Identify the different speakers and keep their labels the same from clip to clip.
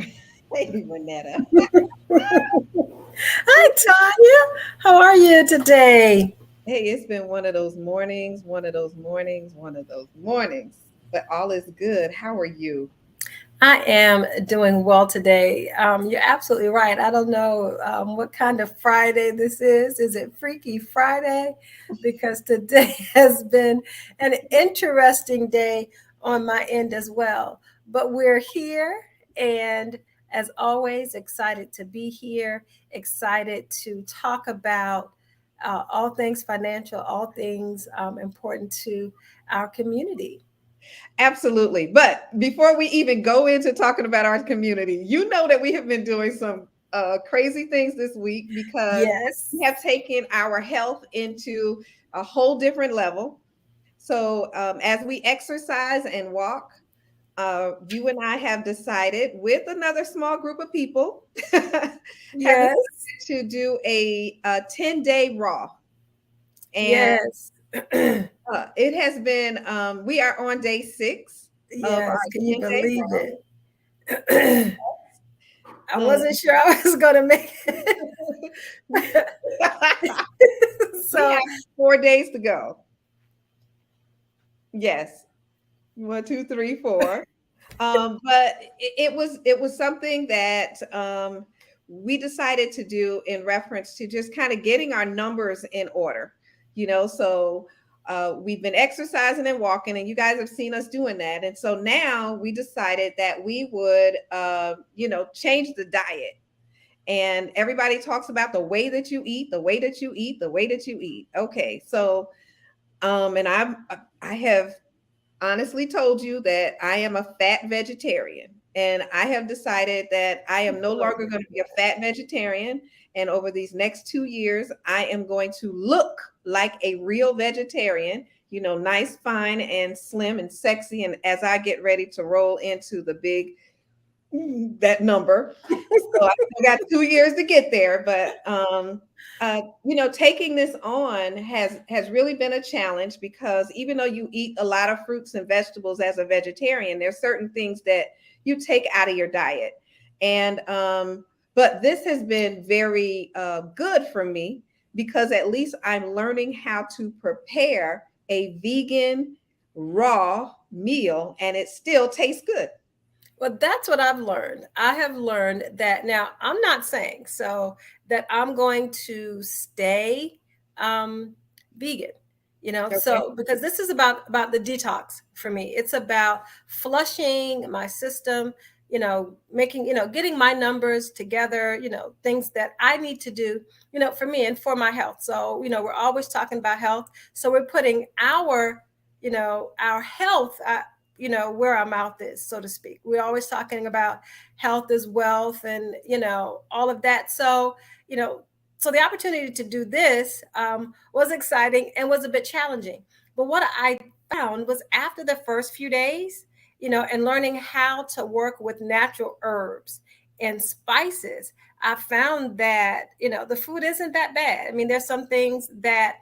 Speaker 1: Hey, Manetta.
Speaker 2: Hi, Tanya. How are you today?
Speaker 1: Hey, it's been one of those mornings, one of those mornings, one of those mornings, but all is good. How are you?
Speaker 2: I am doing well today. You're absolutely right. I don't know what kind of Friday this is. Is it Freaky Friday? Because today has been an interesting day on my end as well. But we're here, and as always, excited to be here, excited to talk about all things financial, all things important to our community.
Speaker 1: Absolutely. But before we even go into talking about our community, you know that we have been doing some crazy things this week because
Speaker 2: Yes.
Speaker 1: we have taken our health into a whole different level. So, as we exercise and walk, you and I have decided with another small group of people have decided
Speaker 2: Yes.
Speaker 1: to do a 10-day raw. And
Speaker 2: Yes.
Speaker 1: it has been, we are on day 6 of our
Speaker 2: Yes. Can you
Speaker 1: 10-day
Speaker 2: believe
Speaker 1: raw.
Speaker 2: it? I
Speaker 1: Um,
Speaker 2: wasn't sure I was going to make it.
Speaker 1: we
Speaker 2: So,
Speaker 1: have 4 days to go. Yes. 1, 2, 3, 4. But it was something that we decided to do in reference to just kind of getting our numbers in order. So we've been exercising and walking, and you guys have seen us doing that. And so now we decided that we would, change the diet. And everybody talks about the way that you eat, the way that you eat, the way that you eat. Okay, so and I have honestly told you that I am a fat vegetarian, and I have decided that I am no longer going to be a fat vegetarian. And over these next 2 years, I am going to look like a real vegetarian, nice, fine, and slim and sexy. And as I get ready to roll into the big, that number, so I still got 2 years to get there, but taking this on has really been a challenge because even though you eat a lot of fruits and vegetables as a vegetarian, there's certain things that you take out of your diet, and but this has been very good for me because at least I'm learning how to prepare a vegan raw meal, and it still tastes good.
Speaker 2: well, that's what I've learned. I have learned that now I'm not saying so that I'm going to stay um, vegan,
Speaker 1: Okay.
Speaker 2: so because this is about the detox for me. It's about flushing my system, making, getting my numbers together, things that I need to do, for me and for my health. So, we're always talking about health. So we're putting our health, where our mouth is, so to speak. We're always talking about health is wealth, and all of that. So you know so the opportunity to do this was exciting and was a bit challenging. But what I found was after the first few days, and learning how to work with natural herbs and spices, I found that the food isn't that bad. I mean, there's some things that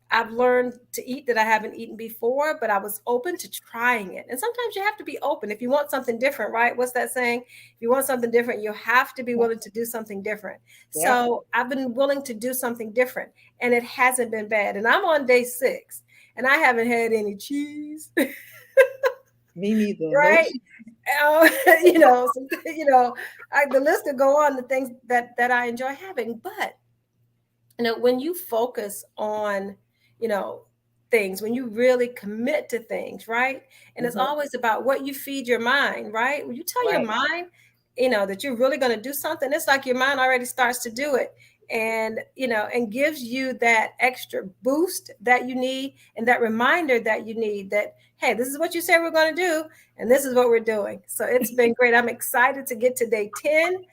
Speaker 2: I've learned to eat that I haven't eaten before, but I was open to trying it. And sometimes you have to be open if you want something different, right? What's that saying? If you want something different, you have to be willing to do something different.
Speaker 1: Yep.
Speaker 2: So I've been willing to do something different, and it hasn't been bad. And I'm on day 6, and I haven't had any cheese,
Speaker 1: Me neither. No.
Speaker 2: right? Uh, the list could go on, the things that I enjoy having. But when you focus on you know things, when you really commit to things, right? And it's
Speaker 1: Mhm.
Speaker 2: always about what you feed your mind, right? When you tell your
Speaker 1: Right.
Speaker 2: mind that you're really going to do something, it's like your mind already starts to do it, and gives you that extra boost that you need, and that reminder that you need, that hey, this is what you said we're going to do, and this is what we're doing. So it's been great. I'm excited to get to day 10,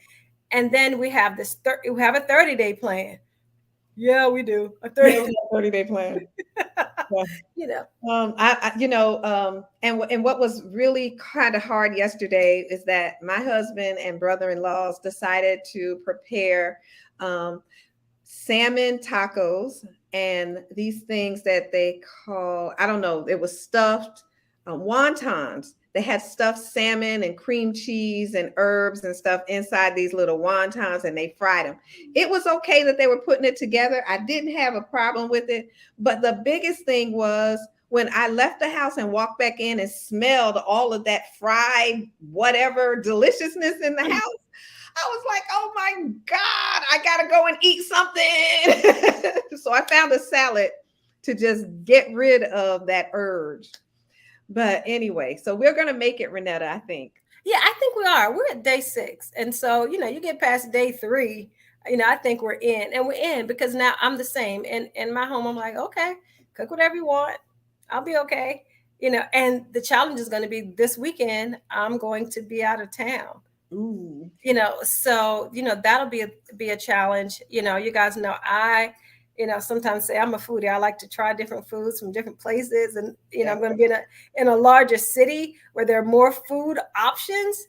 Speaker 2: and then we have a 30-day plan. Yeah, we do. A
Speaker 1: Yeah,
Speaker 2: 30.
Speaker 1: we got 30-day plan. Yeah.
Speaker 2: you know.
Speaker 1: And what was really kind of hard yesterday is that my husband and brother-in-laws decided to prepare um, salmon tacos and these things that they call, I don't know, it was stuffed wontons. They had stuffed salmon and cream cheese and herbs and stuff inside these little wontons, and they fried them. It was okay that they were putting it together. I didn't have a problem with it. But the biggest thing was when I left the house and walked back in and smelled all of that fried whatever deliciousness in the house. I was like, oh my God, I got to go and eat something. So I found a salad to just get rid of that urge. But anyway, so we're going to make it, Renetta, I think.
Speaker 2: Yeah, I think we are. We're at day 6. And so, you get past day 3, I think we're in. And we're in because now I'm the same. And in my home, I'm like, okay, cook whatever you want. I'll be okay. And the challenge is going to be this weekend, I'm going to be out of town.
Speaker 1: Ooh.
Speaker 2: So, that'll be a challenge. You guys know I sometimes say I'm a foodie. I like to try different foods from different places. And, I'm going to be in a larger city where there are more food options.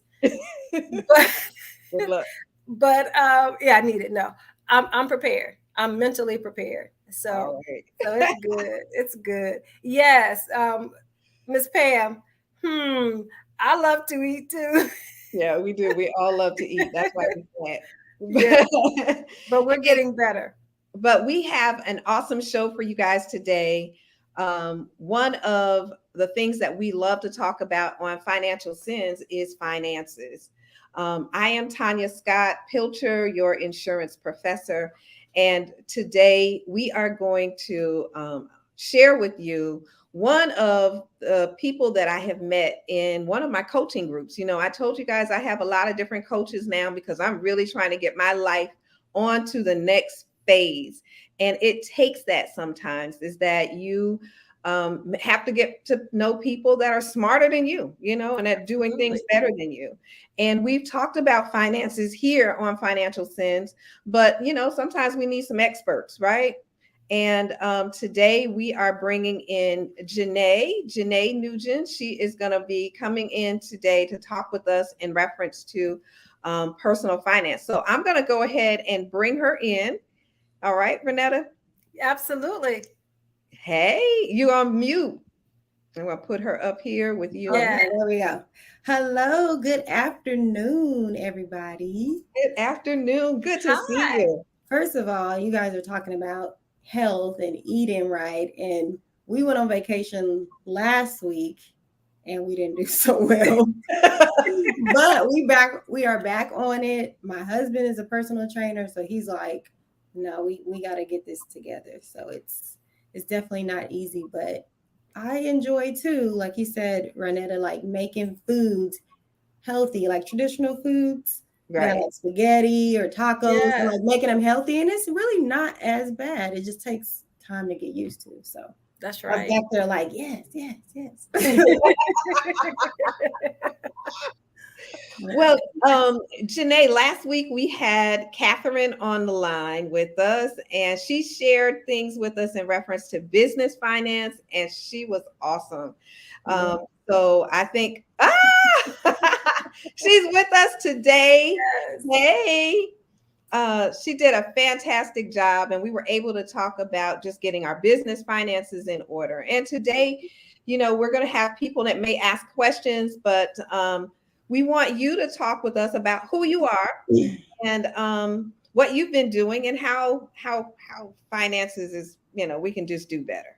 Speaker 2: But I need it. No, I'm prepared. I'm mentally prepared. So, so it's good. It's good. Yes. Miss Pam, I love to eat too.
Speaker 1: Yeah, we do. We all love to eat. That's why we can't.
Speaker 2: Yeah. But we're getting better.
Speaker 1: But we have an awesome show for you guys today. One of the things that we love to talk about on Financial Sins is finances. I am Tanya Scott Pilcher, your insurance professor. And today we are going to share with you one of the people that I have met in one of my coaching groups. I told you guys I have a lot of different coaches now because I'm really trying to get my life onto the next phase. And it takes that sometimes, is that you have to get to know people that are smarter than you, and at doing things better than you. And we've talked about finances here on Financial Sins, but sometimes we need some experts, right? And today we are bringing in Janae Nugent. She is going to be coming in today to talk with us in reference to personal finance. So I'm going to go ahead and bring her in. All right, Renetta?
Speaker 2: Absolutely.
Speaker 1: Hey, you on mute. I'm going to put her up here with you.
Speaker 3: Yeah, there we go. Hello, good afternoon, everybody.
Speaker 1: Good afternoon. Good to see you.
Speaker 3: First of all, you guys are talking about health and eating right. And we went on vacation last week and we didn't do so well. But we are back on it. My husband is a personal trainer, so he's like, no, we got to get this together. So it's definitely not easy, but I enjoy too, like you said, Renetta, like making foods healthy, like traditional foods,
Speaker 1: right?
Speaker 3: Like spaghetti or tacos, and like making them healthy. And it's really not as bad. It just takes time to get used to. So
Speaker 2: that's right.
Speaker 3: I'm back there like, yes.
Speaker 1: Well, Janae, last week we had Catherine on the line with us, and she shared things with us in reference to business finance, and she was awesome. So I think, she's with us today. Yes. Hey, she did a fantastic job, and we were able to talk about just getting our business finances in order. And today, we're going to have people that may ask questions, but we want you to talk with us about who you are and what you've been doing and how finances is, we can just do better.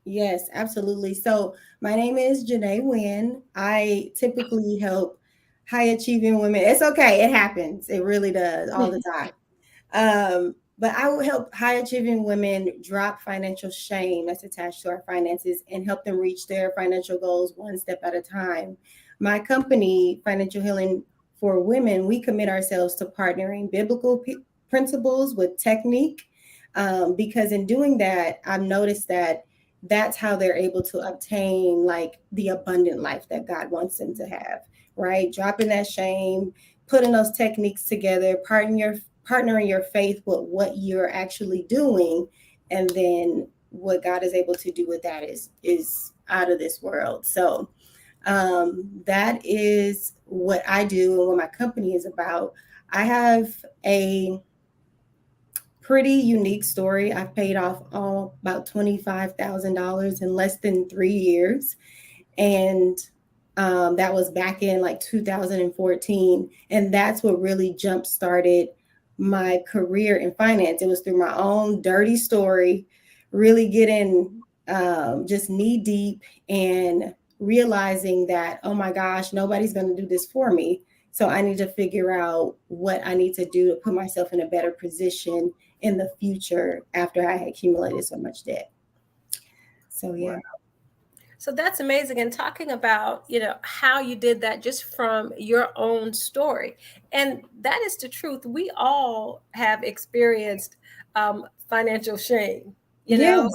Speaker 3: Yes, absolutely. So my name is Janae Nguyen. I typically help high achieving women. It's okay. It happens. It really does all the time. But I will help high achieving women drop financial shame that's attached to our finances and help them reach their financial goals one step at a time. My company, Financial Healing for Women, we commit ourselves to partnering biblical principles with technique, because in doing that, I've noticed that that's how they're able to obtain like the abundant life that God wants them to have, right? Dropping that shame, putting those techniques together, partnering your faith with what you're actually doing, and then what God is able to do with that is out of this world. So that is what I do and what my company is about. I have a pretty unique story. I've paid off about $25,000 in less than 3 years. And That was back in like 2014. And that's what really jump started my career in finance. It was through my own dirty story, really getting just knee deep and realizing that, oh my gosh, nobody's going to do this for me. So I need to figure out what I need to do to put myself in a better position in the future after I had accumulated so much debt. So, yeah.
Speaker 1: Wow.
Speaker 2: So that's amazing. And talking about, how you did that just from your own story. And that is the truth. We all have experienced financial shame,
Speaker 3: Yes.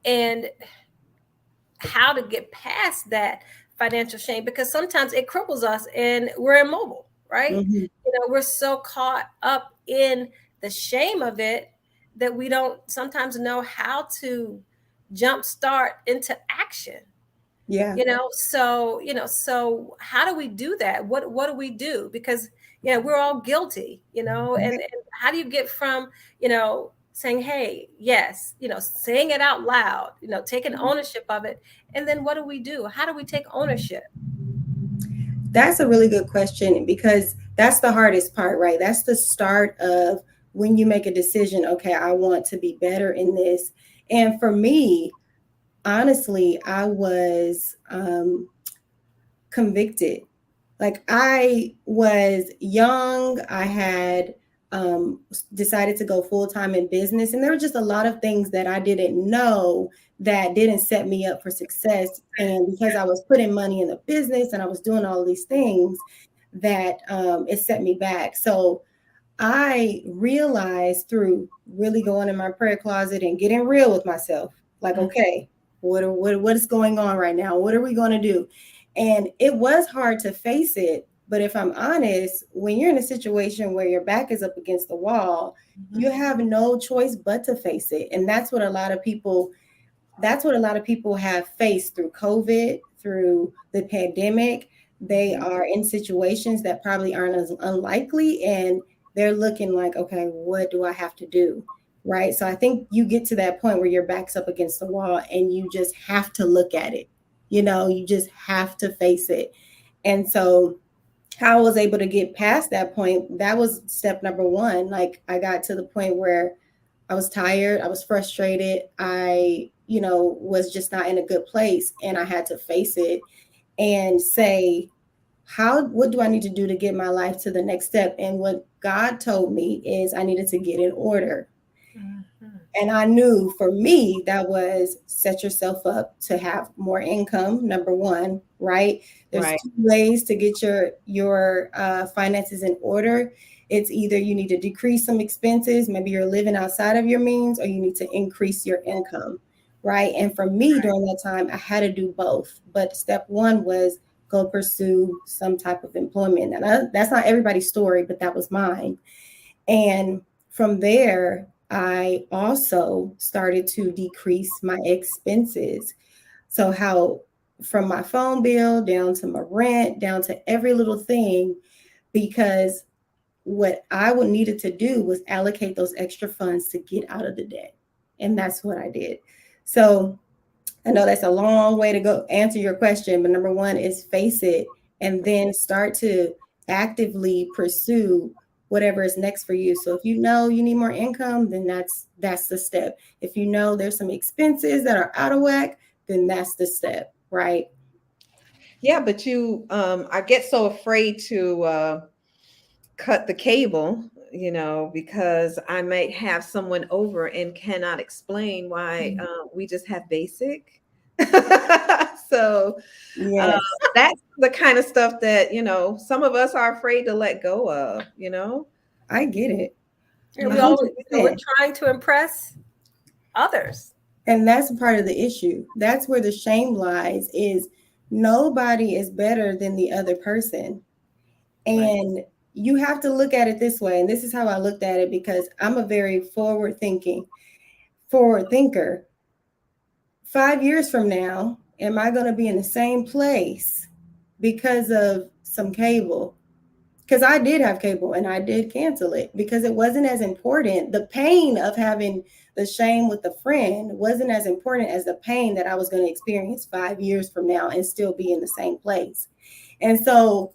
Speaker 2: and how to get past that financial shame, because sometimes it cripples us and we're immobile, right?
Speaker 3: Mm-hmm.
Speaker 2: We're so caught up in the shame of it that we don't sometimes know how to jumpstart into action.
Speaker 3: Yeah.
Speaker 2: So how do we do that? What do we do? Because we're all guilty, and how do you get from saying, hey, yes, saying it out loud, taking ownership of it, and then what do we do? How do we take ownership?
Speaker 3: That's a really good question, because that's the hardest part, right? That's the start of when you make a decision. Okay, I want to be better in this. And for me, honestly, I was convicted. Like, I was young. I had decided to go full time in business, and there were just a lot of things that I didn't know that didn't set me up for success. And because I was putting money in the business and I was doing all these things, that it set me back. So I realized through really going in my prayer closet and getting real with myself, like, okay, what is going on right now? What are we going to do? And it was hard to face it. But if I'm honest, when you're in a situation where your back is up against the wall, you have no choice but to face it. And that's what a lot of people have faced through COVID, through the pandemic. They are in situations that probably aren't as unlikely, and they're looking like, okay, what do I have to do? Right. So I think you get to that point where your back's up against the wall and you just have to look at it. You just have to face it. And so how I was able to get past that point, that was step number one. Like, I got to the point where I was tired, I was frustrated, I, was just not in a good place. And I had to face it and say, what do I need to do to get my life to the next step? And what God told me is I needed to get in order. And I knew for me, that was set yourself up to have more income, number one, right? There's
Speaker 1: Right.
Speaker 3: two ways to get your finances in order. It's either you need to decrease some expenses, maybe you're living outside of your means, or you need to increase your income, right? And for me, during that time, I had to do both. But step one was go pursue some type of employment. And that's not everybody's story, but that was mine. And from there, I also started to decrease my expenses. So how from my phone bill down to my rent, down to every little thing, because what I would needed to do was allocate those extra funds to get out of the debt. And that's what I did. So I know that's a long way to go answer your question, but number one is face it and then start to actively pursue whatever is next for you. So if you know you need more income, then that's the step. If you know there's some expenses that are out of whack, then that's the step, right?
Speaker 1: Yeah, but I get so afraid to cut the cable, because I might have someone over and cannot explain why we just have basic. So
Speaker 3: Yes,
Speaker 1: that's the kind of stuff that, some of us are afraid to let go of,
Speaker 3: I get it.
Speaker 2: And we always, we're
Speaker 3: 100%.
Speaker 2: trying to impress others.
Speaker 3: And that's part of the issue. That's where the shame lies, is nobody is better than the other person. And you have to look at it this way. And this is how I looked at it, because I'm a very forward thinker. 5 years from now, am I going to be in the same place because of some cable? because I did have cable and I did cancel it because it wasn't as important. The pain of having the shame with a friend wasn't as important as the pain that I was going to experience 5 years from now and still be in the same place. And so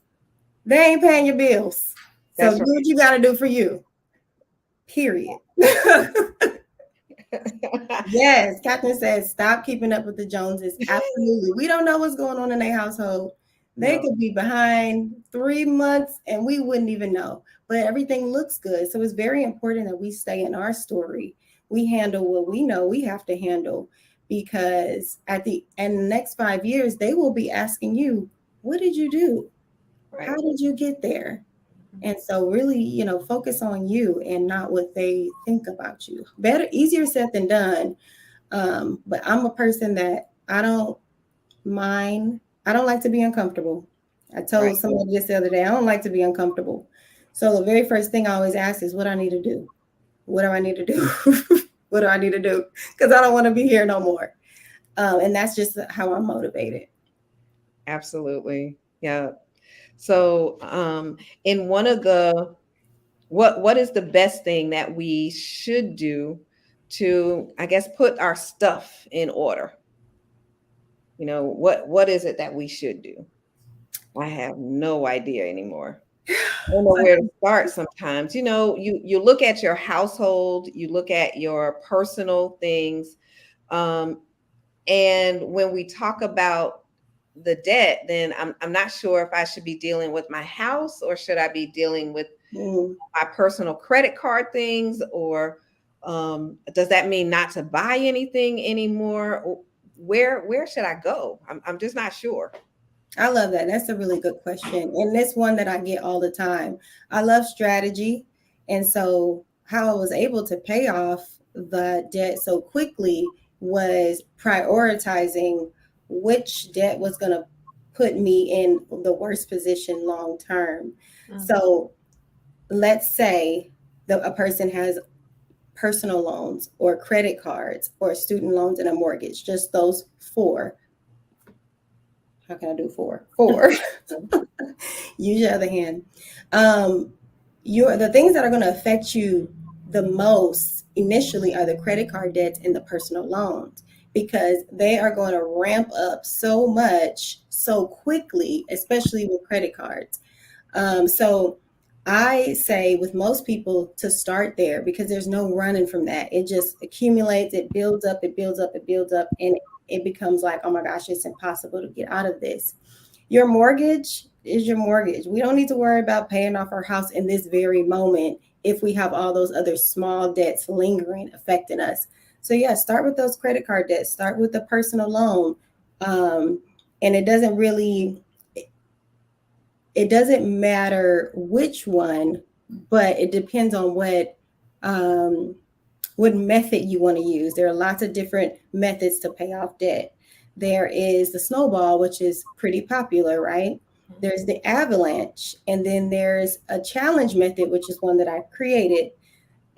Speaker 3: they ain't paying your bills. So
Speaker 1: That's
Speaker 3: do what you got to do for you. Period. Yes, Captain says stop keeping up with the Joneses. Absolutely. We don't know what's going on in their household. They could be behind 3 months and we wouldn't even know. But everything looks good. So it's very important that we stay in our story. We handle what we know we have to handle, because at the end of the next 5 years, they will be asking you, what did you do?
Speaker 1: Right.
Speaker 3: How did you get there? And so really, focus on you and not what they think about you. Better, easier said than done. But I'm a person that I don't mind. I don't like to be uncomfortable. I told somebody this the other day, I don't like to be uncomfortable. So the very first thing I always ask is what I need to do. What do I need to do? What do I need to do? Because I don't want to be here no more. And that's just how I'm motivated.
Speaker 1: Absolutely. Yeah. So in one of the, what is the best thing that we should do to, I guess, put our stuff in order? What is it that we should do? I have no idea anymore. I don't know where to start sometimes. You look at your household, you look at your personal things. And when we talk about the debt, then I'm not sure if I should be dealing with my house or should I be dealing with my personal credit card things, or does that mean not to buy anything anymore? Where should I go? I'm just not sure.
Speaker 3: I love that. That's a really good question. And this one that I get all the time. I love strategy. And so how I was able to pay off the debt so quickly was prioritizing which debt was going to put me in the worst position long term. So let's say that a person has personal loans or credit cards or student loans and a mortgage, just those four. How can I do four? Use your other hand. The things that are going to affect you the most initially are the credit card debts and the personal loans, because they are going to ramp up so much so quickly, especially with credit cards. So I say with most people to start there, because there's no running from that. It just accumulates, it builds up, it builds up, it builds up, and it becomes like, oh my gosh, it's impossible to get out of this. Your mortgage is your mortgage. We don't need to worry about paying off our house in this very moment if we have all those other small debts lingering, affecting us. So yeah, start with those credit card debts, start with the personal loan. And it doesn't matter which one, but it depends on what method you want to use. There are lots of different methods to pay off debt. There is the snowball, which is pretty popular, right? There's the avalanche, and then there's a challenge method, which is one that I created.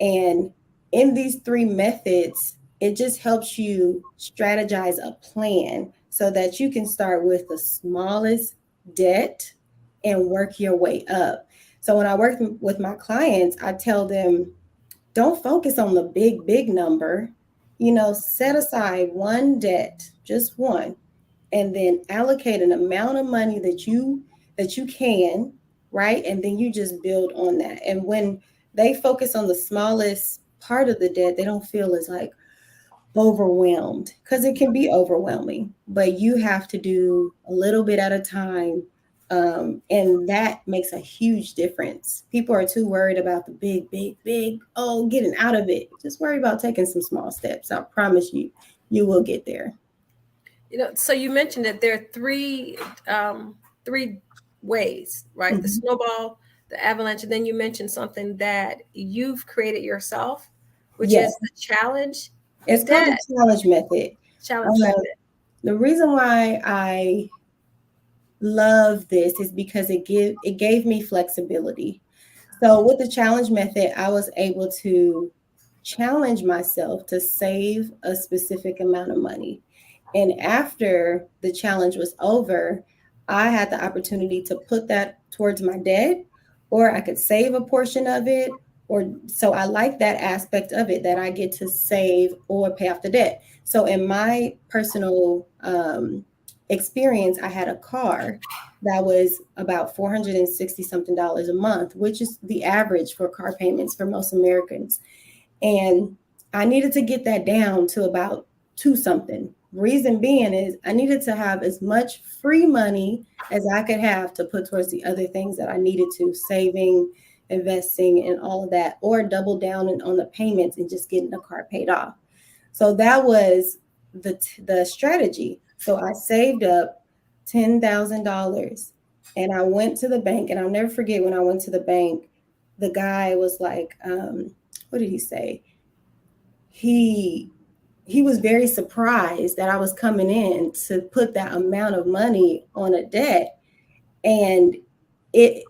Speaker 3: And in these three methods, it just helps you strategize a plan so that you can start with the smallest debt and work your way up. So when I work with my clients, I tell them, don't focus on the big number. Set aside one debt, just one, and then allocate an amount of money that you can, right? And then you just build on that. And when they focus on the smallest part of the debt, they don't feel as like overwhelmed, because it can be overwhelming, but you have to do a little bit at a time. And that makes a huge difference. People are too worried about the big, getting out of it. Just worry about taking some small steps. I promise you will get there.
Speaker 2: So you mentioned that there are three ways, right? Mm-hmm. The snowball, the avalanche, and then you mentioned something that you've created yourself, which is the challenge.
Speaker 3: It's called the challenge method.
Speaker 2: Challenge method.
Speaker 3: The reason why I love this is because it gave me flexibility. So with the challenge method, I was able to challenge myself to save a specific amount of money. And after the challenge was over, I had the opportunity to put that towards my debt or I could save a portion of it. Or so I like that aspect of it, that I get to save or pay off the debt. So in my personal experience, I had a car that was about $460 something a month, which is the average for car payments for most Americans. And I needed to get that down to about two something. Reason being is I needed to have as much free money as I could have to put towards the other things that I needed to, saving, investing, and all of that, or double down on the payments and just getting the car paid off. So that was the strategy. So I saved up $10,000 and I went to the bank, and I'll never forget when I went to the bank, the guy was like, what did he say? He was very surprised that I was coming in to put that amount of money on a debt. And it,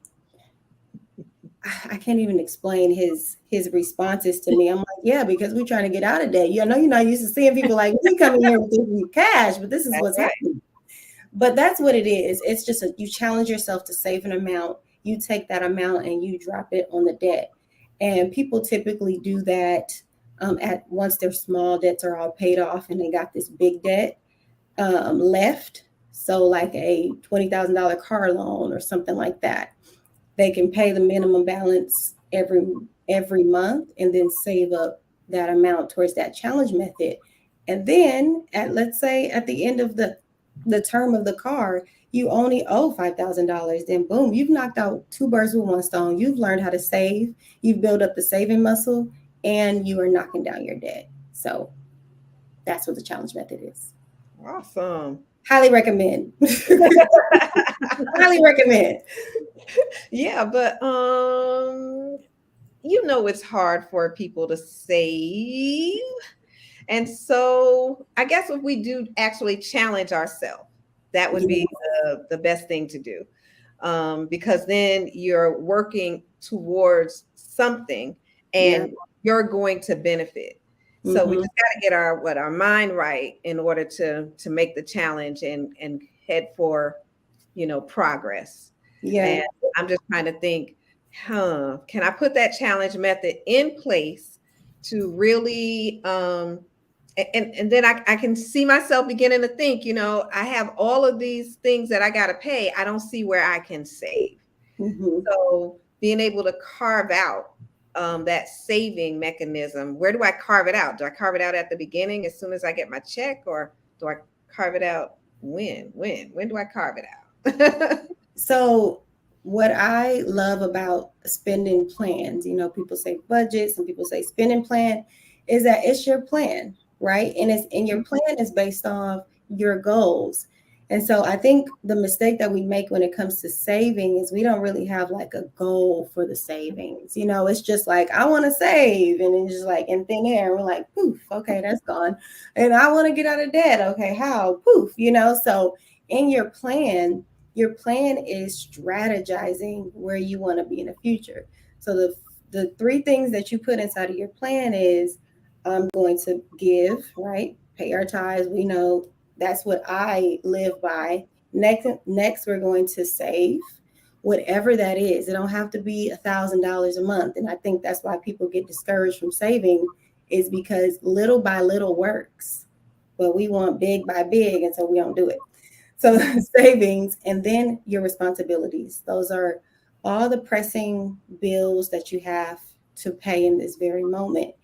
Speaker 3: I can't even explain his responses to me. I'm like, yeah, because we're trying to get out of debt. You know, you're not used to seeing people like me coming here with cash, but this is what's happening. But that's what it is. It's just you challenge yourself to save an amount. You take that amount and you drop it on the debt. And people typically do that at once their small debts are all paid off and they got this big debt left. So like a $20,000 car loan or something like that. They can pay the minimum balance every month and then save up that amount towards that challenge method. And then let's say at the end of the term of the car, you only owe $5,000. Then boom, you've knocked out two birds with one stone. You've learned how to save. You've built up the saving muscle, and you are knocking down your debt. So that's what the challenge method is.
Speaker 1: Awesome.
Speaker 3: Highly recommend. Highly recommend.
Speaker 1: Yeah, but it's hard for people to save. And so I guess if we do actually challenge ourselves, that would be the best thing to do. Because then you're working towards something and you're going to benefit. So we just got to get our mind right in order to make the challenge and head for, progress.
Speaker 3: Yeah.
Speaker 1: And I'm just trying to think, can I put that challenge method in place to really, and then I can see myself beginning to think, I have all of these things that I got to pay. I don't see where I can save. So being able to carve out that saving mechanism, where do I carve it out? Do I carve it out at the beginning as soon as I get my check, or do I carve it out when do I carve it out?
Speaker 3: So what I love about spending plans, people say budgets and people say spending plan, is that it's your plan, right? And your plan is based on your goals. And so I think the mistake that we make when it comes to saving is we don't really have like a goal for the savings. It's just like, I want to save, and it's just like in thin air. We're like, poof, okay, that's gone. And I want to get out of debt. Okay, how? Poof, So in your plan is strategizing where you want to be in the future. So the three things that you put inside of your plan is, I'm going to give, right? Pay our tithes. We know that's what I live by. Next, we're going to save, whatever that is. It don't have to be $1,000 a month. And I think that's why people get discouraged from saving, is because little by little works, but we want big by big, and so we don't do it. So savings, and then your responsibilities. Those are all the pressing bills that you have to pay in this very moment.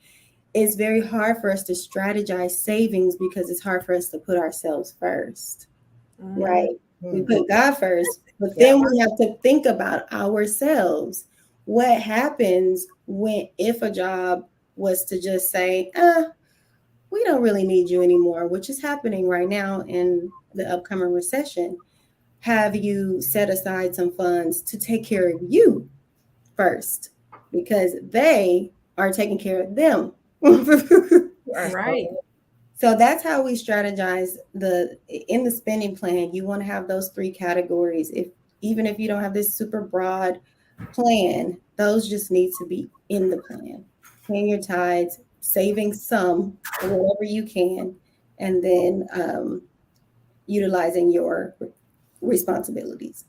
Speaker 3: It's very hard for us to strategize savings because it's hard for us to put ourselves first, right? We put God first, but then we have to think about ourselves. What happens if a job was to just say, we don't really need you anymore, which is happening right now in the upcoming recession. Have you set aside some funds to take care of you first? Because they are taking care of them.
Speaker 2: Right.
Speaker 3: So that's how we strategize in the spending plan. You want to have those three categories. Even if you don't have this super broad plan, those just need to be in the plan. Paying your tithes, saving some, whatever you can, and then utilizing your responsibilities.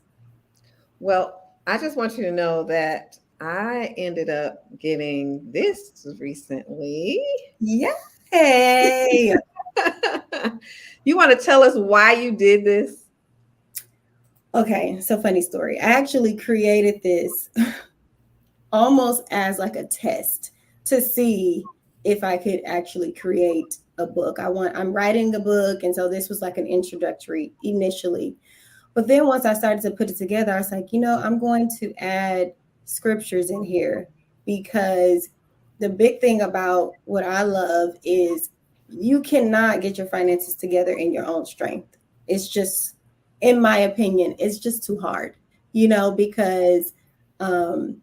Speaker 1: Well, I just want you to know that I ended up getting this recently.
Speaker 3: Yay!
Speaker 1: You want to tell us why you did this?
Speaker 3: Okay, so funny story. I actually created this almost as like a test to see if I could actually create a book. I'm writing a book, and so this was like an introductory initially. But then once I started to put it together, I was like, I'm going to add scriptures in here, because the big thing about what I love is you cannot get your finances together in your own strength. It's just, in my opinion, it's just too hard, because um,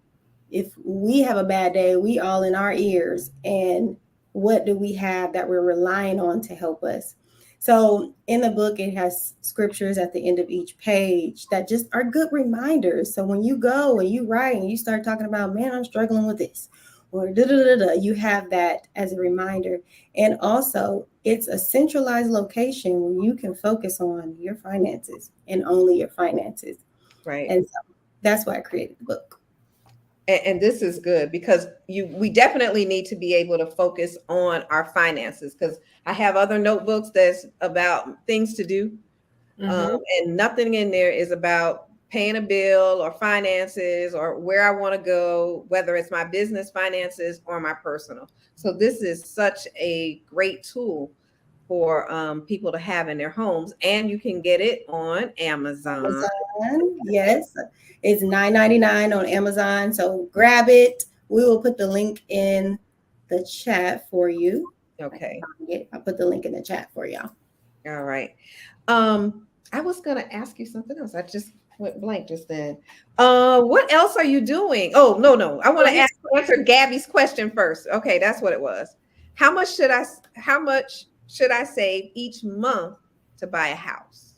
Speaker 3: if we have a bad day, we all in our ears. And what do we have that we're relying on to help us? So in the book, it has scriptures at the end of each page that just are good reminders. So when you go and you write and you start talking about, man, I'm struggling with this, or da da da da, you have that as a reminder. And also, it's a centralized location where you can focus on your finances and only your finances.
Speaker 1: Right.
Speaker 3: And so that's why I created the book.
Speaker 1: And this is good because we definitely need to be able to focus on our finances, because I have other notebooks that's about things to do. And nothing in there is about paying a bill or finances or where I want to go, whether it's my business finances or my personal. So this is such a great tool for people to have in their homes, and you can get it on Amazon.
Speaker 3: Yes, it's $9.99 on Amazon. So grab it. We will put the link in the chat for you.
Speaker 1: Okay.
Speaker 3: I'll put the link in the chat for y'all.
Speaker 1: All right. I was gonna ask you something else. I just went blank just then. What else are you doing? Oh, no. I want to answer Gabby's question first. Okay, that's what it was. How much should I save each month to buy a house?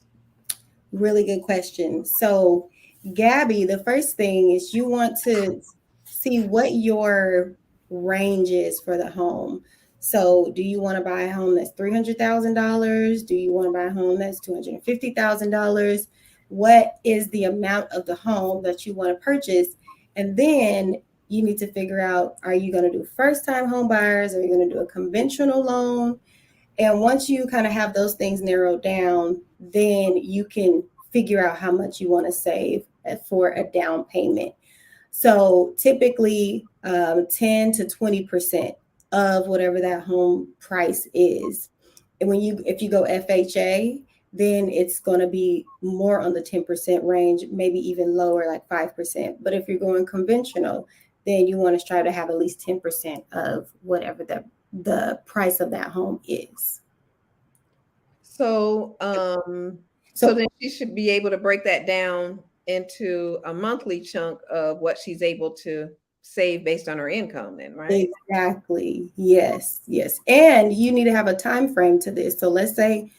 Speaker 3: Really good question. So, Gabby, the first thing is you want to see what your range is for the home. So, do you want to buy a home that's $300,000? Do you want to buy a home that's $250,000? What is the amount of the home that you want to purchase? And then you need to figure out, are you going to do first-time home buyers? Are you going to do a conventional loan? And once you kind of have those things narrowed down, then you can figure out how much you want to save for a down payment. So typically 10 to 20% of whatever that home price is. And if you go FHA, then it's going to be more on the 10% range, maybe even lower, like 5%. But if you're going conventional, then you want to try to have at least 10% of whatever the price of that home is.
Speaker 1: So then she should be able to break that down into a monthly chunk of what she's able to save based on her income then, right?
Speaker 3: Exactly. Yes. And you need to have a time frame to this. So let's say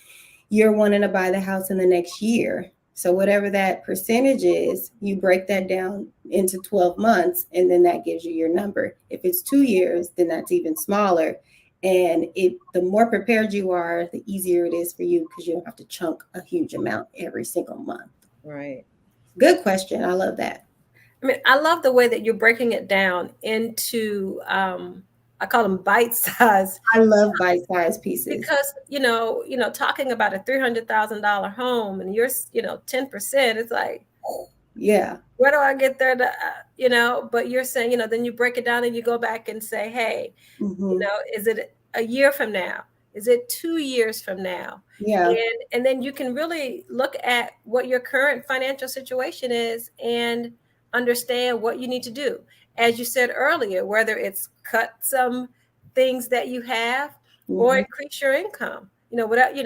Speaker 3: you're wanting to buy the house in the next year. So whatever that percentage is, you break that down into 12 months, and then that gives you your number. If it's 2 years, then that's even smaller. And the more prepared you are, the easier it is for you, because you don't have to chunk a huge amount every single month.
Speaker 1: Right.
Speaker 3: Good question. I love that.
Speaker 2: I mean, I love the way that you're breaking it down into, I call them bite-sized.
Speaker 3: I love bite-sized pieces.
Speaker 2: Because, talking about a $300,000 home and you're, 10%, it's like,
Speaker 3: yeah,
Speaker 2: where do I get there to, but you're saying, then you break it down and you go back and say, hey, is it a year from now? Is it 2 years from now?
Speaker 3: Yeah.
Speaker 2: And then you can really look at what your current financial situation is and understand what you need to do. As you said earlier, whether it's cut some things that you have or increase your income, whatever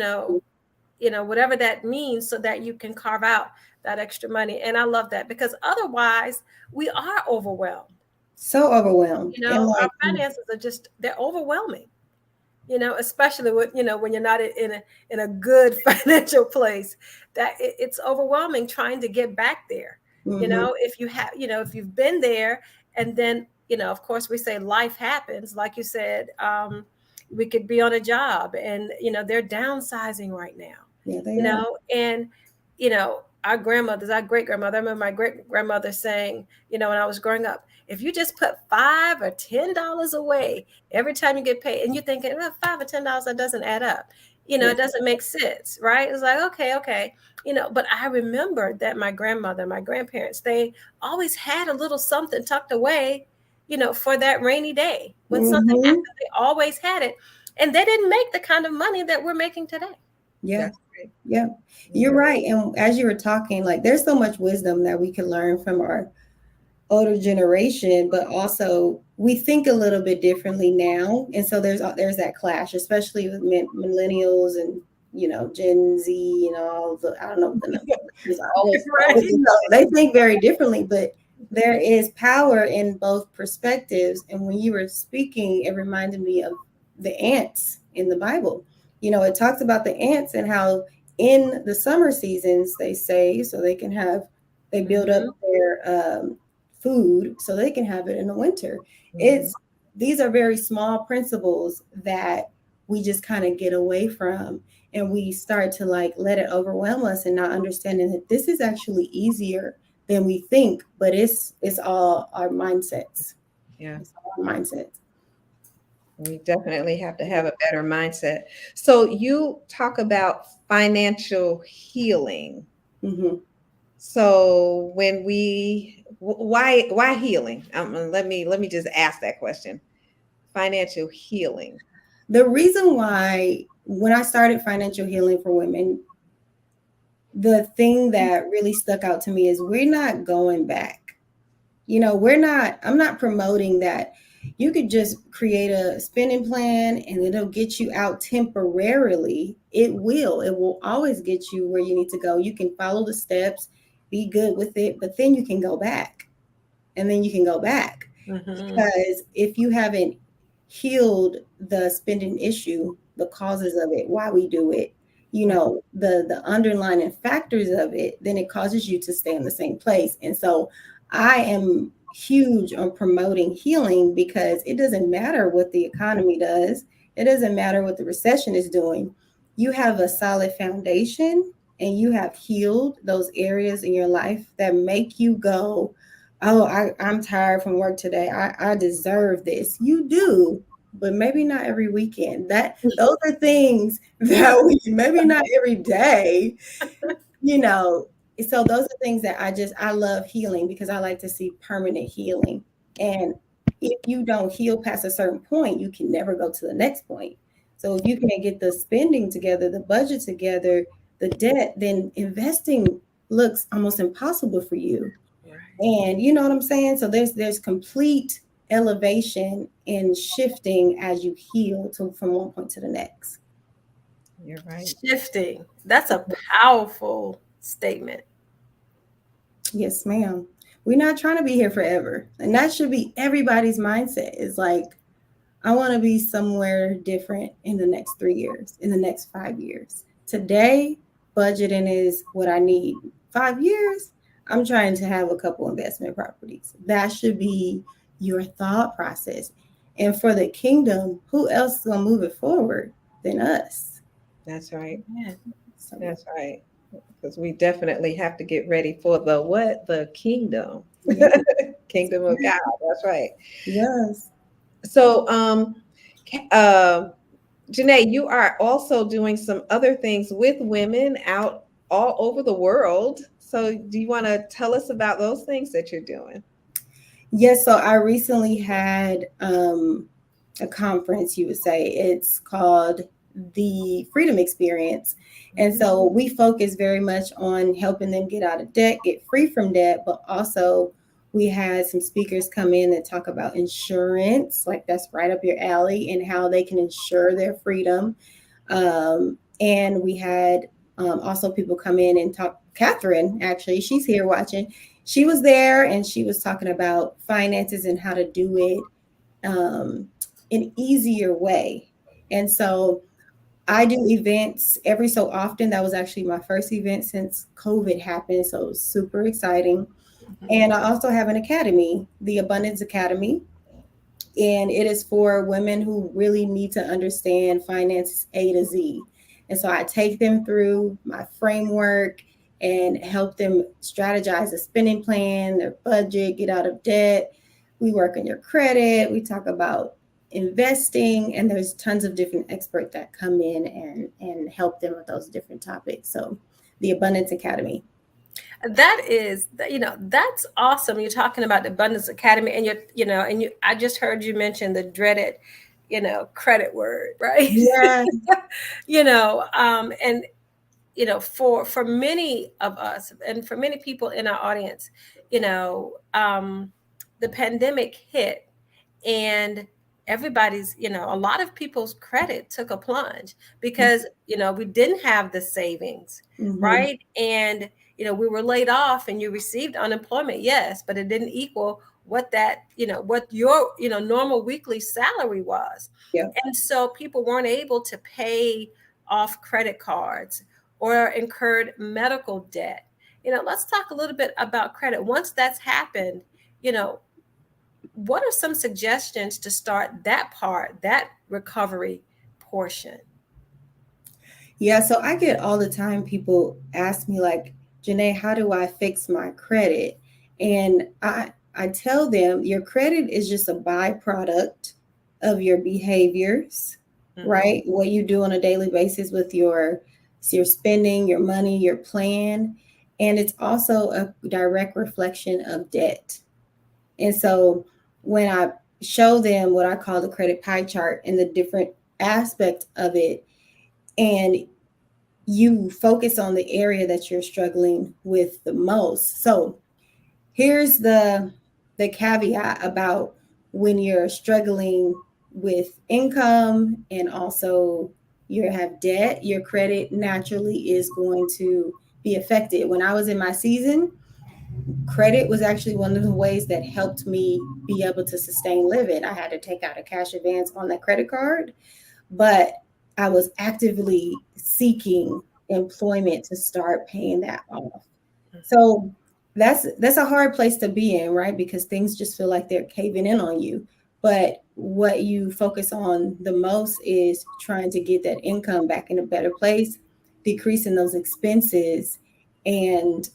Speaker 2: that means, so that you can carve out that extra money. And I love that, because otherwise we are overwhelmed.
Speaker 3: So overwhelmed.
Speaker 2: Our finances are they're overwhelming, especially with, when you're not in a good financial place, that it's overwhelming trying to get back there. If you have, if you've been there, and then, of course we say life happens, like you said, we could be on a job and, they're downsizing right now,
Speaker 3: Yeah, they are.
Speaker 2: and, our grandmothers, our great grandmother, I remember my great grandmother saying, when I was growing up, if you just put $5 or $10 away every time you get paid, and you're thinking, well, $5 or $10, that doesn't add up. It doesn't make sense, right? It's like, okay. But I remember that my grandmother, my grandparents, they always had a little something tucked away, for that rainy day. When something happened, they always had it. And they didn't make the kind of money that we're making today.
Speaker 3: Yeah. Yeah. You're right. And as you were talking, like there's so much wisdom that we can learn from our older generation, but also we think a little bit differently now. And so there's that clash, especially with millennials and Gen Z, all the, I don't know what the numbers are. They think very differently, but there is power in both perspectives. And when you were speaking, it reminded me of the ants in the Bible. It talks about the ants and how in the summer seasons they save so they build up their food so they can have it in the winter. These are very small principles that we just kind of get away from, and we start to let it overwhelm us and not understanding that this is actually easier than we think, but it's all our mindsets.
Speaker 1: Yeah,
Speaker 3: it's all our mindsets.
Speaker 1: We definitely have to have a better mindset. So you talk about financial healing.
Speaker 3: Mm-hmm.
Speaker 1: So why healing? Let me just ask that question. Financial healing.
Speaker 3: The reason why, when I started financial healing for women, the thing that really stuck out to me is we're not going back. I'm not promoting that you could just create a spending plan and it'll get you out temporarily. It will always get you where you need to go. You can follow the steps, be good with it, but then you can go back, and then you can go back. Because if you haven't healed the spending issue, the causes of it, why we do it, the underlying factors of it, then it causes you to stay in the same place. And so I am huge on promoting healing, because it doesn't matter what the economy does. It doesn't matter what the recession is doing. You have a solid foundation and you have healed those areas in your life that make you go, oh, I'm tired from work today. I deserve this. You do, but maybe not every weekend. Those are things that maybe not every day, So those are things that I love healing, because I like to see permanent healing. And if you don't heal past a certain point, you can never go to the next point. So if you can't get the spending together, the budget together, the debt, then investing looks almost impossible for you. Right. And you know what I'm saying? So there's complete elevation and shifting as you heal from one point to the next.
Speaker 1: You're right.
Speaker 2: Shifting. That's a powerful statement.
Speaker 3: Yes, ma'am. We're not trying to be here forever. And that should be everybody's mindset. Is like, I want to be somewhere different in the next 3 years, in the next 5 years. Today, budgeting is what I need. 5 years, I'm trying to have a couple investment properties. That should be your thought process. And for the kingdom, who else is going to move it forward than us?
Speaker 1: That's right. Yeah. That's right. Because we definitely have to get ready for the kingdom. Yes. Kingdom of God. That's right.
Speaker 3: Yes.
Speaker 1: So, Janae, you are also doing some other things with women out all over the world. So do you want to tell us about those things that you're doing?
Speaker 3: Yes. So I recently had a conference, you would say. It's called the Freedom Experience. And so we focus very much on helping them get out of debt, get free from debt, but also we had some speakers come in and talk about insurance, like that's right up your alley, and how they can insure their freedom. And we had also people come in and talk. Catherine, actually, she's here watching. She was there and she was talking about finances and how to do it an easier way. And so I do events every so often. That was actually my first event since COVID happened. So it was super exciting. Mm-hmm. And I also have an academy, the Abundance Academy. And it is for women who really need to understand finances A to Z. And so I take them through my framework and help them strategize a spending plan, their budget, get out of debt. We work on your credit. We talk about investing, and there's tons of different experts that come in and help them with those different topics. So the Abundance Academy.
Speaker 2: That is, that's awesome. You're talking about the Abundance Academy, and I just heard you mention the dreaded, credit word, right?
Speaker 3: Yeah.
Speaker 2: And for many of us and for many people in our audience, the pandemic hit, and everybody's, a lot of people's credit took a plunge because, we didn't have the savings, right? And, we were laid off and you received unemployment, yes, but it didn't equal what that, what your, normal weekly salary was.
Speaker 3: Yeah.
Speaker 2: And so people weren't able to pay off credit cards or incurred medical debt. Let's talk a little bit about credit. Once that's happened, what are some suggestions to start that recovery portion?
Speaker 3: Yeah, so I get all the time people ask me like, Janae, how do I fix my credit? And I tell them your credit is just a byproduct of your behaviors, right? What you do on a daily basis with your spending, your money, your plan. And it's also a direct reflection of debt. And so when I show them what I call the credit pie chart and the different aspects of it, and you focus on the area that you're struggling with the most. So here's the caveat about when you're struggling with income and also you have debt, your credit naturally is going to be affected. When I was in my season, credit was actually one of the ways that helped me be able to sustain living. I had to take out a cash advance on that credit card, but I was actively seeking employment to start paying that off. So that's a hard place to be in, right? Because things just feel like they're caving in on you. But what you focus on the most is trying to get that income back in a better place, decreasing those expenses, and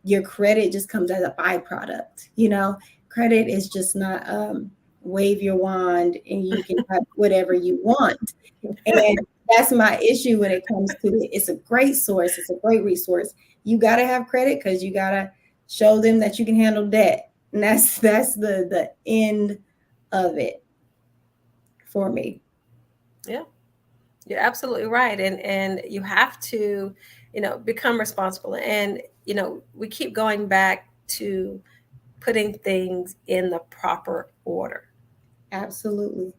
Speaker 3: your credit just comes as a byproduct. Credit is just not wave your wand and you can have whatever you want. And that's my issue when it comes to it. It's a great source. It's a great resource. You got to have credit because you got to show them that you can handle debt. And that's the end of it for me.
Speaker 2: Yeah, you're absolutely right. And you have to, become responsible. And, we keep going back to putting things in the proper order.
Speaker 3: Absolutely.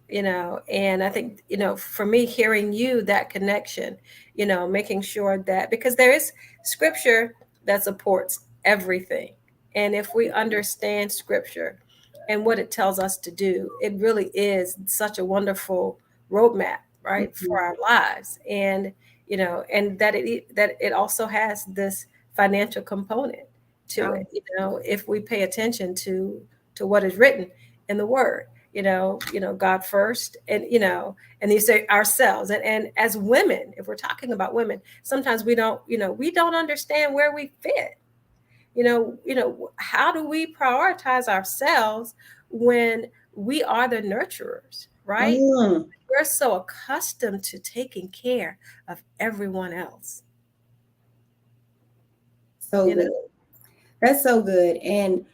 Speaker 2: And I think, for me, hearing you, that connection, making sure that, because there is scripture that supports everything. And if we understand scripture and what it tells us to do, it really is such a wonderful roadmap, right, for our lives. And, and that it also has this financial component to it, if we pay attention to what is written in the word. God first, and and you say ourselves, and as women, if we're talking about women, sometimes we don't understand where we fit. How do we prioritize ourselves when we are the nurturers, right? We're so accustomed to taking care of everyone else.
Speaker 3: So good. That's so good. And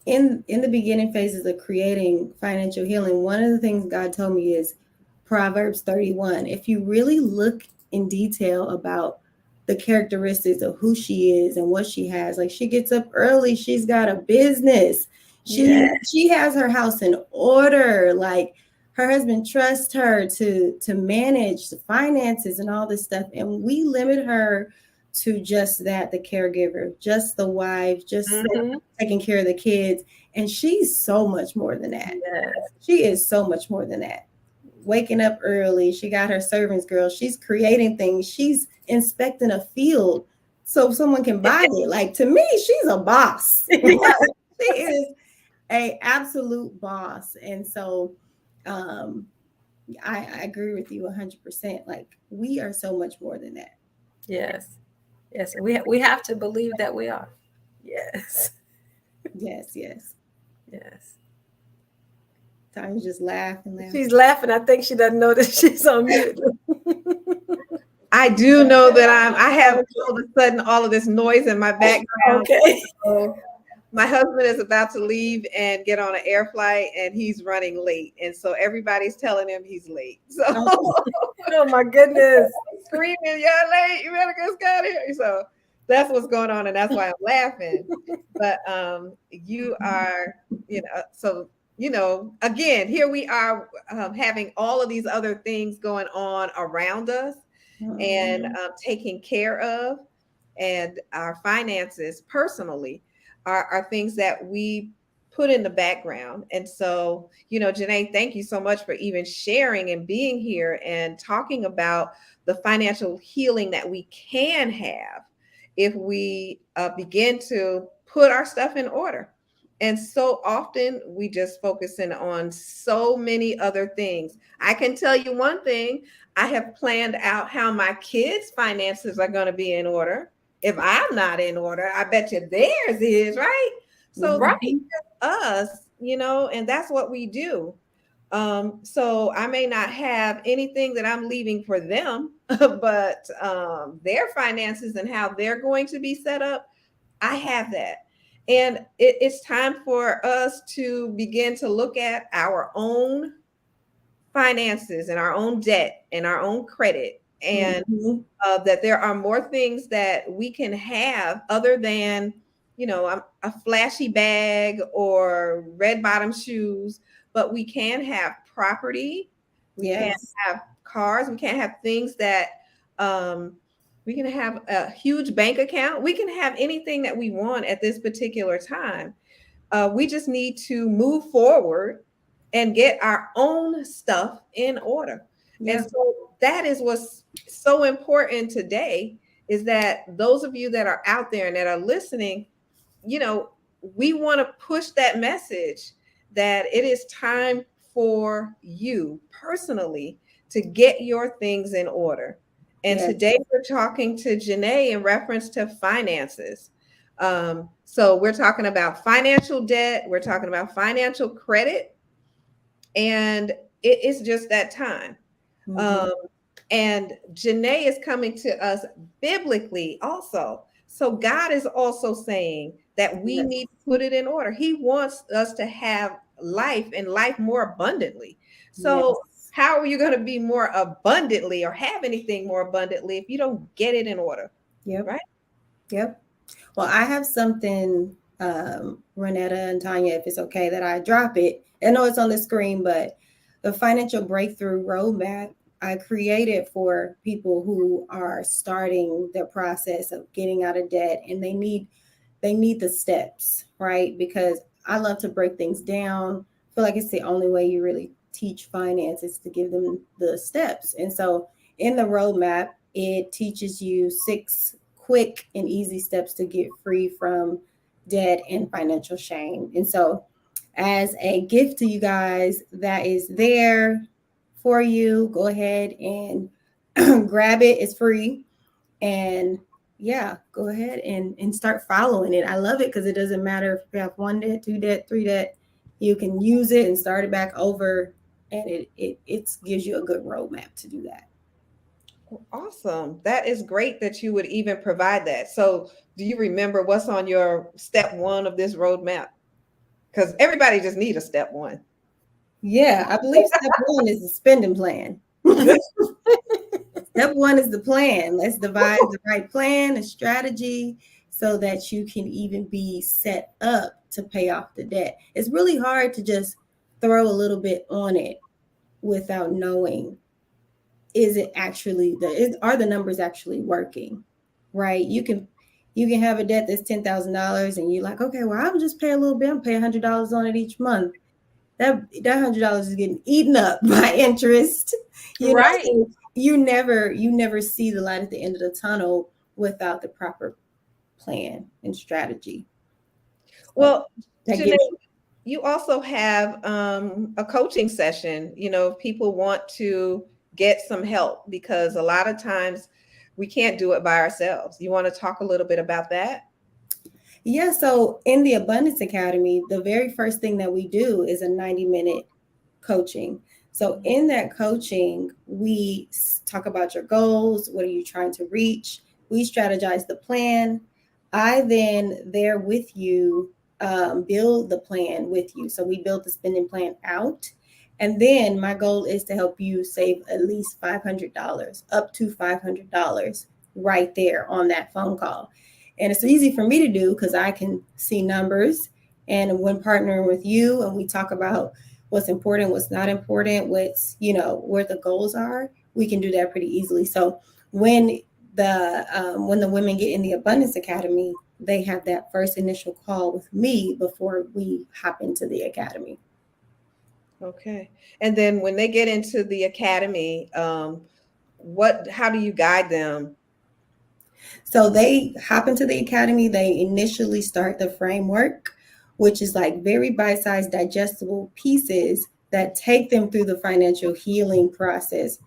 Speaker 3: in the beginning phases of creating financial healing, one of the things God told me is Proverbs 31. If you really look in detail about the characteristics of who she is and what she has, like she gets up early, she's got a business, she has her house in order, like her husband trusts her to manage the finances and all this stuff, and we limit her to just that, the caregiver, just the wife, just taking care of the kids. And she's so much more than that.
Speaker 2: Yes.
Speaker 3: She is so much more than that. Waking up early, she got her servants girl, she's creating things, she's inspecting a field so someone can buy it. Like, to me, she's a boss. She is a absolute boss. And so I agree with you 100%. Like, we are so much more than that.
Speaker 2: Yes. Yes, we have to believe that we are. Yes.
Speaker 3: Yes, yes.
Speaker 2: Yes.
Speaker 3: Tanya's just laughing.
Speaker 2: She's laughing. I think she doesn't know that she's on mute.
Speaker 1: I do know that I have all of a sudden all of this noise in my background.
Speaker 2: Okay.
Speaker 1: So my husband is about to leave and get on an air flight, and he's running late. And so everybody's telling him he's late. So
Speaker 2: Oh my goodness.
Speaker 1: screaming, "You're late, you better get out of here." So that's what's going on, and that's why I'm laughing. But you are, so again, here we are having all of these other things going on around us and taking care of, and our finances personally are things that we put in the background. And so, Janae, thank you so much for even sharing and being here and talking about the financial healing that we can have if we begin to put our stuff in order. And so often we just focus in on so many other things. I can tell you one thing, I have planned out how my kids' finances are going to be in order. If I'm not in order, I bet you theirs is, right? So
Speaker 2: Right.
Speaker 1: us, and that's what we do. So I may not have anything that I'm leaving for them, but their finances and how they're going to be set up, I have that. And it's time for us to begin to look at our own finances and our own debt and our own credit, and that there are more things that we can have other than, a flashy bag or red bottom shoes, but we can have property. We can't have cars. We can't have things that we can have a huge bank account. We can have anything that we want at this particular time. We just need to move forward and get our own stuff in order. Yeah. And so that is what's so important today, is that those of you that are out there and that are listening, we want to push that message that it is time for you personally to get your things in order. And today we're talking to Janae in reference to finances. So we're talking about financial debt. We're talking about financial credit. And it is just that time. And Janae is coming to us biblically also. So God is also saying that we need to put it in order. He wants us to have life and life more abundantly. So how are you going to be more abundantly or have anything more abundantly if you don't get it in order? Right?
Speaker 3: Yep. Well, I have something, Renetta and Tanya, if it's okay that I drop it. I know it's on the screen, but the Financial Breakthrough Roadmap I created for people who are starting the process of getting out of debt, and they need the steps, right? Because I love to break things down. I feel like it's the only way you really teach finance is to give them the steps. And so in the roadmap, it teaches you 6 quick and easy steps to get free from debt and financial shame. And so as a gift to you guys that is there for you, go ahead and grab it. It's free. And go ahead and start following it. I love it because it doesn't matter if you have 1 debt, 2 debt, 3 debt. You can use it and start it back over. And it gives you a good roadmap to do that.
Speaker 1: Awesome. That is great that you would even provide that. So do you remember what's on your step 1 of this roadmap? Because everybody just needs a step 1.
Speaker 3: Yeah, I believe step 1 is the spending plan. Step 1 is the plan. Let's devise the right plan, a strategy, so that you can even be set up to pay off the debt. It's really hard to just throw a little bit on it without knowing, is it actually are the numbers actually working, right? You can have a debt that's $10,000 and you're like, okay, well, I'll just pay a little bit. I'm paying $100 on it each month. That $100 is getting eaten up by interest. Right. So you never see the light at the end of the tunnel without the proper plan and strategy.
Speaker 1: Well, Janae, you also have a coaching session. If people want to get some help, because a lot of times we can't do it by ourselves. You want to talk a little bit about that?
Speaker 3: Yeah, so in the Abundance Academy, the very first thing that we do is a 90-minute coaching. So in that coaching, we talk about your goals. What are you trying to reach? We strategize the plan. I then there with you build the plan with you. So we build the spending plan out. And then my goal is to help you save at least $500, up to $500 right there on that phone call. And it's easy for me to do because I can see numbers. And when partnering with you and we talk about what's important, what's not important, what's, where the goals are, we can do that pretty easily. So when the women get in the Abundance Academy, they have that first initial call with me before we hop into the academy.
Speaker 1: Okay. And then when they get into the academy, how do you guide them?
Speaker 3: So they hop into the academy, they initially start the framework, which is like very bite-sized digestible pieces that take them through the financial healing process.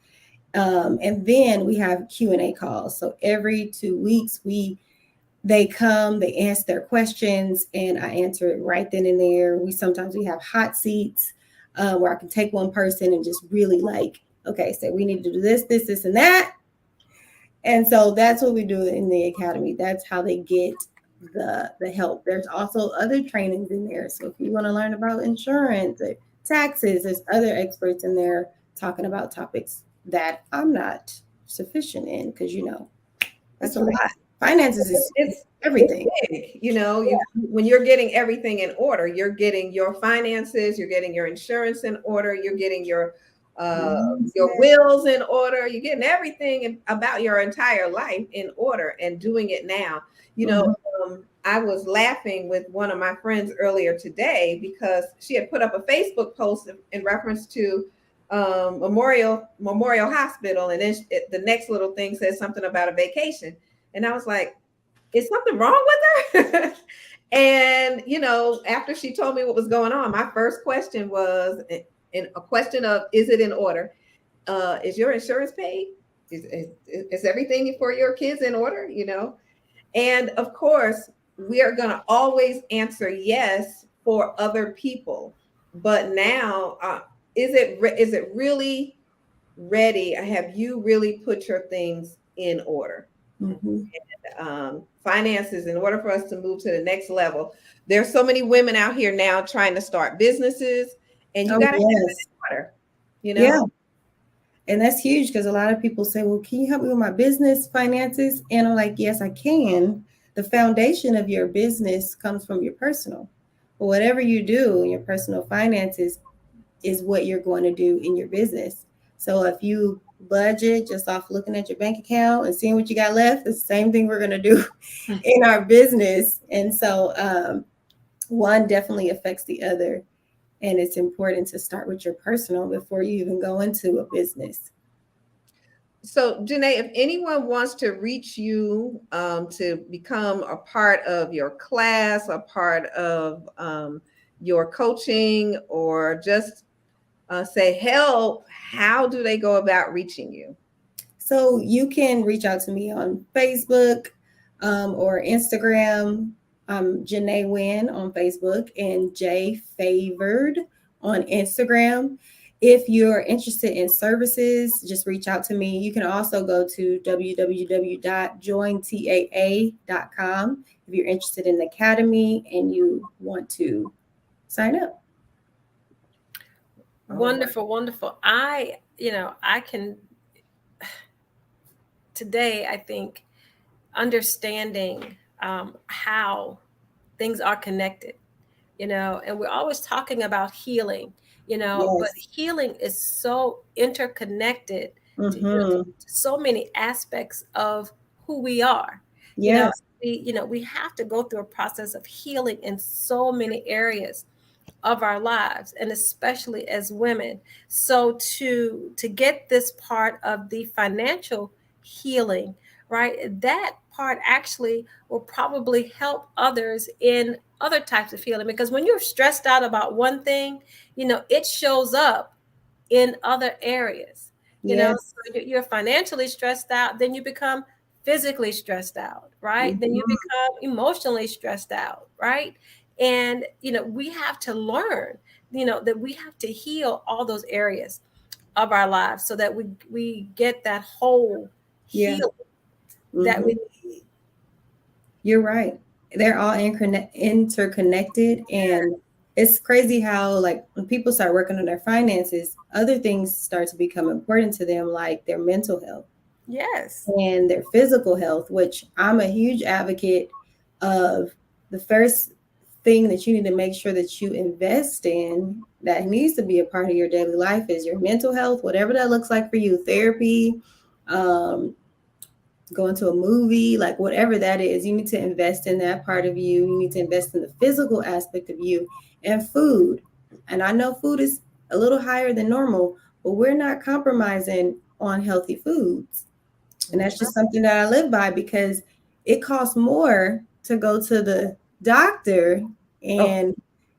Speaker 3: And then we have Q&A calls. So every 2 weeks, they come, they answer their questions, and I answer it right then and there. Sometimes we have hot seats where I can take one person and just really okay, so we need to do this, and that. And so that's what we do in the academy. That's how they get the help. There's also other trainings in there. So if you want to learn about insurance, or taxes, there's other experts in there talking about topics that I'm not sufficient in because, that's a lot. Finances is everything.
Speaker 1: It's big. When you're getting everything in order, you're getting your finances, you're getting your insurance in order, you're getting your wills in order, you're getting everything about your entire life in order and doing it now. I was laughing with one of my friends earlier today because she had put up a Facebook post in reference to Memorial Hospital, and then the next little thing says something about a vacation, and I was like, is something wrong with her? And after she told me what was going on, my first question was a question of, is it in order? Is your insurance paid? Is everything for your kids in order? And of course, we are going to always answer yes for other people. But now, is it really ready? Have you really put your things in order?
Speaker 3: Mm-hmm.
Speaker 1: And, finances, in order for us to move to the next level, there's so many women out here now trying to start businesses, and you got to have it in order.
Speaker 3: Yeah. And that's huge because a lot of people say, well, can you help me with my business finances? And I'm like, yes, I can. The foundation of your business comes from your personal. But whatever you do in your personal finances is what you're going to do in your business. So if you budget just off looking at your bank account and seeing what you got left, the same thing we're going to do in our business. And so one definitely affects the other. And it's important to start with your personal before you even go into a business.
Speaker 1: So, Janae, if anyone wants to reach you to become a part of your class, a part of your coaching, or just say help, how do they go about reaching you?
Speaker 3: So you can reach out to me on Facebook or Instagram. Janae Wynn on Facebook and J Favored on Instagram. If you're interested in services, just reach out to me. You can also go to www.jointaa.com if you're interested in the academy and you want to sign up.
Speaker 2: Wonderful, wonderful. I can today, I think, understanding how things are connected, and we're always talking about healing, but healing is so interconnected to so many aspects of who we are.
Speaker 3: Yes.
Speaker 2: We have to go through a process of healing in so many areas of our lives, and especially as women. So to get this part of the financial healing, right, that part actually will probably help others in other types of healing, because when you're stressed out about one thing, it shows up in other areas. So you're financially stressed out, then you become physically stressed out, right? Then you become emotionally stressed out, right? And, we have to learn, that we have to heal all those areas of our lives so that we get that whole healing that we need.
Speaker 3: You're right. They're all interconnected. And it's crazy how, like, when people start working on their finances, other things start to become important to them, like their mental health.
Speaker 2: Yes.
Speaker 3: And their physical health, which I'm a huge advocate of. The first thing that you need to make sure that you invest in that needs to be a part of your daily life is your mental health, whatever that looks like for you, therapy, going to a movie, like whatever that is, you need to invest in that part of you. You need to invest in the physical aspect of you and food. And I know food is a little higher than normal, but we're not compromising on healthy foods. And that's just something that I live by, because it costs more to go to the doctor and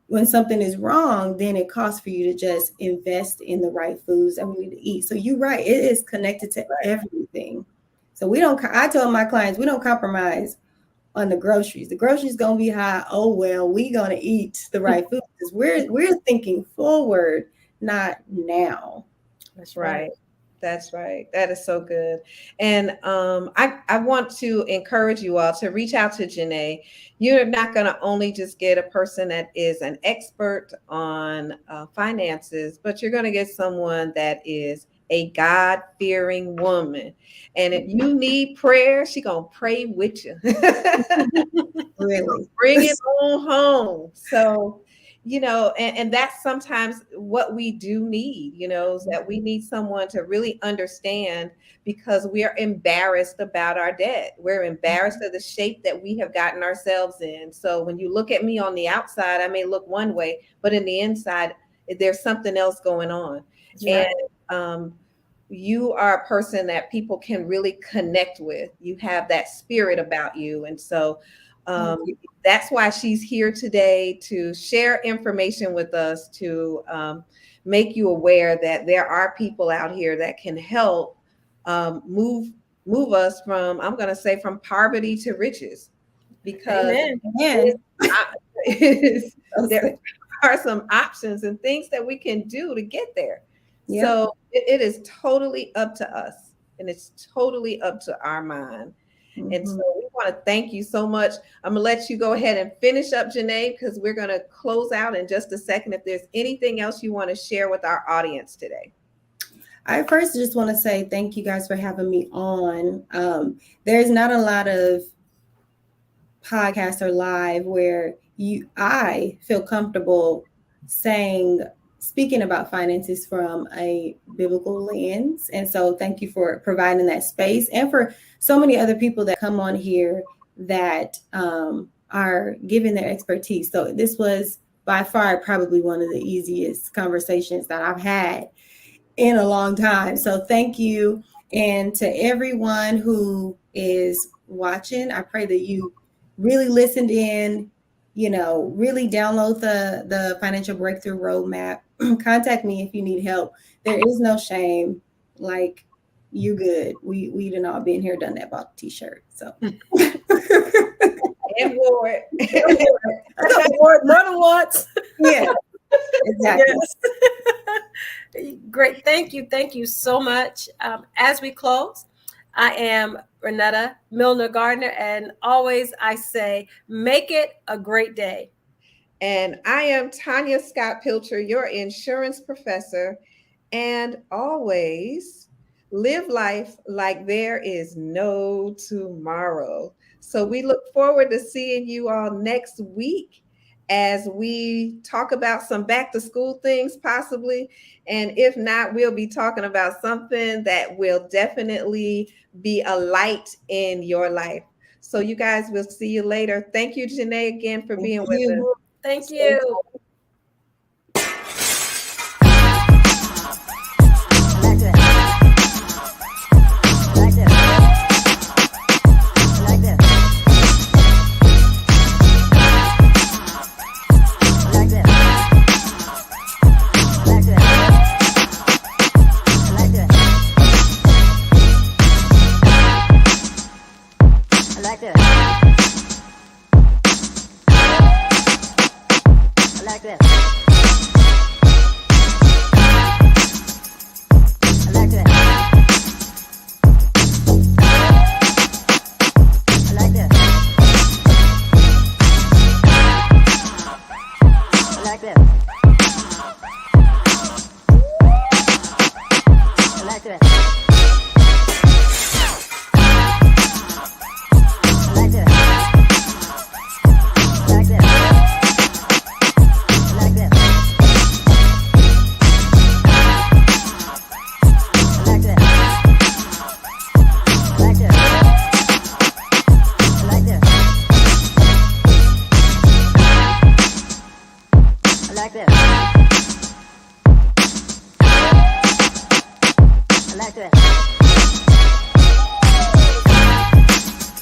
Speaker 3: when something is wrong, then it costs for you to just invest in the right foods that we need to eat. So you're right. It is connected to everything. So I tell my clients, we don't compromise on the groceries. The groceries going to be high. Oh, well, we going to eat the right food because we're thinking forward, not now.
Speaker 1: That's right. That's right. That is so good. And I want to encourage you all to reach out to Janae. You're not going to only just get a person that is an expert on finances, but you're going to get someone that is a God-fearing woman. And if you need prayer, she's going to pray with you.
Speaker 3: Really?
Speaker 1: Bring it on home. So, and that's sometimes what we do need, is that we need someone to really understand, because we are embarrassed about our debt. We're embarrassed of the shape that we have gotten ourselves in. So when you look at me on the outside, I may look one way, but in the inside, there's something else going on. Right. And you are a person that people can really connect with. You have that spirit about you. And so that's why she's here today, to share information with us, to make you aware that there are people out here that can help move us from, I'm going to say, from poverty to riches, because there are some options and things that we can do to get there. Yep. So it is totally up to us, and it's totally up to our mind. And so we want to thank you so much. I'm going to let you go ahead and finish up, Janae, because we're going to close out in just a second. If there's anything else you want to share with our audience today.
Speaker 3: I first just want to say thank you guys for having me on. There's not a lot of podcasts or live where I feel comfortable speaking about finances from a biblical lens. And so thank you for providing that space, and for so many other people that come on here that are giving their expertise. So this was by far probably one of the easiest conversations that I've had in a long time. So thank you. And to everyone who is watching, I pray that you really listened in, really download the Financial Breakthrough Roadmap. Contact me if you need help. There is no shame. Like, you good. We done all been here, done that, bought the t-shirt. So
Speaker 2: and wore it. More than once.
Speaker 3: Yeah. Exactly.
Speaker 2: Yes. Great. Thank you so much. As we close, I am Renetta Milner Gardner, and always I say, make it a great day.
Speaker 1: And I am Tanya Scott Pilcher, your insurance professor, and always live life like there is no tomorrow. So we look forward to seeing you all next week as we talk about some back to school things possibly. And if not, we'll be talking about something that will definitely be a light in your life. So you guys, we'll see you later. Thank you, Janae, again for being with us.
Speaker 2: Thank you.
Speaker 4: like this. I like this. I like this. I like this. I like this. Like this. I like this.